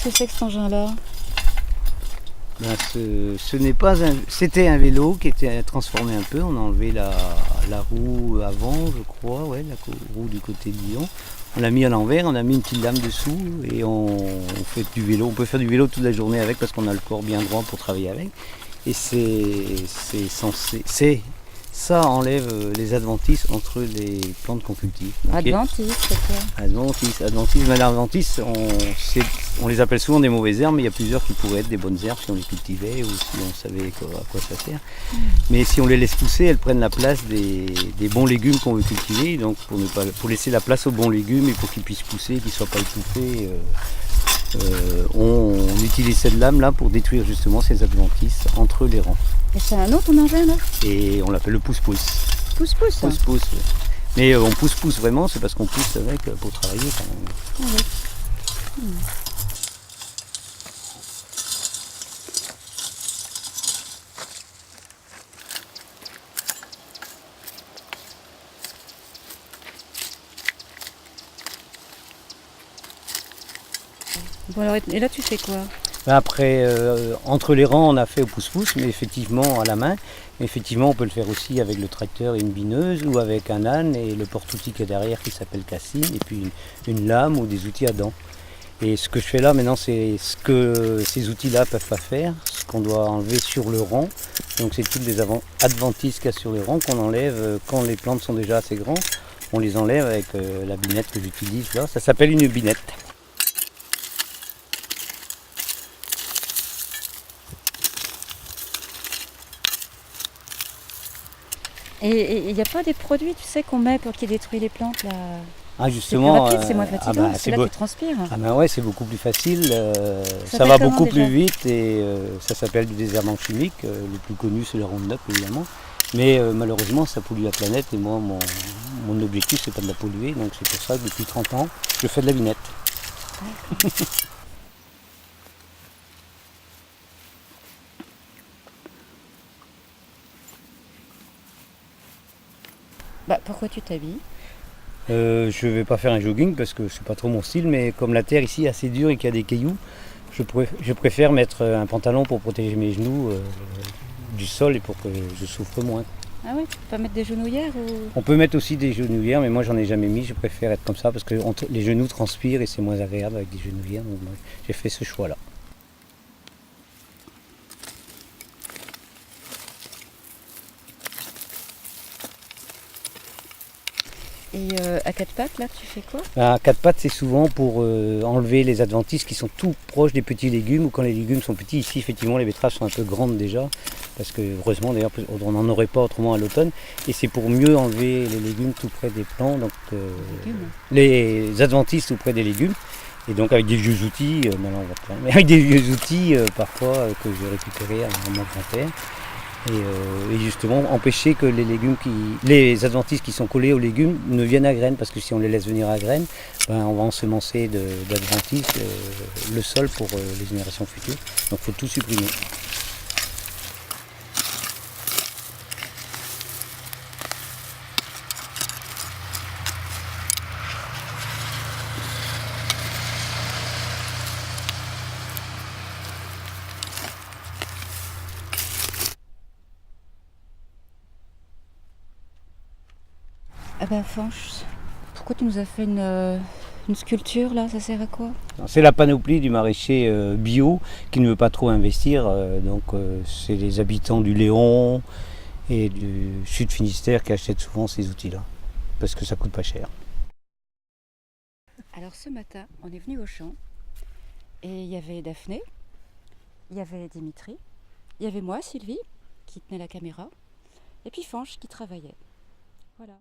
Qu'est-ce que c'est que cet engin-là? Ben, ce n'est pas un... C'était un vélo qui était transformé un peu. On a enlevé la roue avant, je crois, ouais, roue du côté de Lyon. On l'a mis à l'envers, on a mis une petite lame dessous et on fait du vélo. On peut faire du vélo toute la journée avec parce qu'on a le corps bien droit pour travailler avec. Et ça enlève les adventices entre les plantes qu'on cultive. Donc, Adventice, c'est quoi? Adventices, mais l'adventice, on les appelle souvent des mauvaises herbes, mais il y a plusieurs qui pourraient être des bonnes herbes si on les cultivait ou si on savait à quoi ça sert. Mais si on les laisse pousser, elles prennent la place des bons légumes qu'on veut cultiver. Donc pour laisser la place aux bons légumes et pour qu'ils puissent pousser, qu'ils ne soient pas étouffés, on utilise cette lame là pour détruire justement ces adventices entre les rangs. Et c'est un nom ton engin là? Et on l'appelle le pousse-pousse. Pousse-pousse. Pousse-pousse. Ouais. Mais on pousse-pousse vraiment, c'est parce qu'on pousse avec pour travailler quand même. Ah oui. Bon alors, et là tu fais quoi? Après, entre les rangs, on a fait au pousse-pousse, mais effectivement à la main. Mais effectivement, on peut le faire aussi avec le tracteur et une bineuse ou avec un âne et le porte-outil qui est derrière qui s'appelle cassine et puis une lame ou des outils à dents. Et ce que je fais là maintenant, c'est ce que ces outils-là peuvent pas faire, ce qu'on doit enlever sur le rang. Donc c'est toutes les adventices qu'il y a sur les rangs qu'on enlève quand les plantes sont déjà assez grandes. On les enlève avec la binette que j'utilise là. Ça s'appelle une binette. Et il n'y a pas des produits, tu sais, qu'on met pour qui détruit les plantes là? Ah C'est plus rapide, c'est moins fatigant, c'est là tu transpires. Ah ben ouais, c'est beaucoup plus facile, ça s'appelle va comment, beaucoup déjà? plus vite et ça s'appelle du désherbant chimique. Le plus connu c'est le Roundup évidemment. Mais malheureusement ça pollue la planète et moi mon objectif c'est pas de la polluer, donc c'est pour ça que depuis 30 ans je fais de la binette. Bah pourquoi tu t'habilles? Je vais pas faire un jogging parce que c'est pas trop mon style, mais comme la terre ici est assez dure et qu'il y a des cailloux, je préfère mettre un pantalon pour protéger mes genoux du sol et pour que je souffre moins. Ah oui, tu peux pas mettre des genouillères ou... On peut mettre aussi des genouillères, mais moi j'en ai jamais mis, je préfère être comme ça parce que les genoux transpirent et c'est moins agréable avec des genouillères, donc moi, j'ai fait ce choix-là. Et à quatre pattes là, tu fais quoi? À quatre pattes, c'est souvent pour enlever les adventices qui sont tout proches des petits légumes ou quand les légumes sont petits. Ici, effectivement, les betteraves sont un peu grandes déjà parce que heureusement, d'ailleurs, on n'en aurait pas autrement à l'automne. Et c'est pour mieux enlever les légumes tout près des plants, donc les adventices tout près des légumes. Et donc avec des vieux outils, maintenant on va pas, mais avec des vieux outils parfois que j'ai récupérés à mon grand-père. Et justement empêcher que les adventices qui sont collés aux légumes ne viennent à graines, parce que si on les laisse venir à graines, ben, on va ensemencer d'adventices le sol pour les générations futures. Donc il faut tout supprimer. Ah ben Fanche, pourquoi tu nous as fait une sculpture là? Ça sert à quoi? C'est la panoplie du maraîcher bio qui ne veut pas trop investir. C'est les habitants du Léon et du Sud Finistère qui achètent souvent ces outils-là, parce que ça coûte pas cher. Alors ce matin, on est venu au champ et il y avait Daphné, il y avait Dimitri, il y avait moi, Sylvie, qui tenait la caméra, et puis Fanche qui travaillait. Voilà.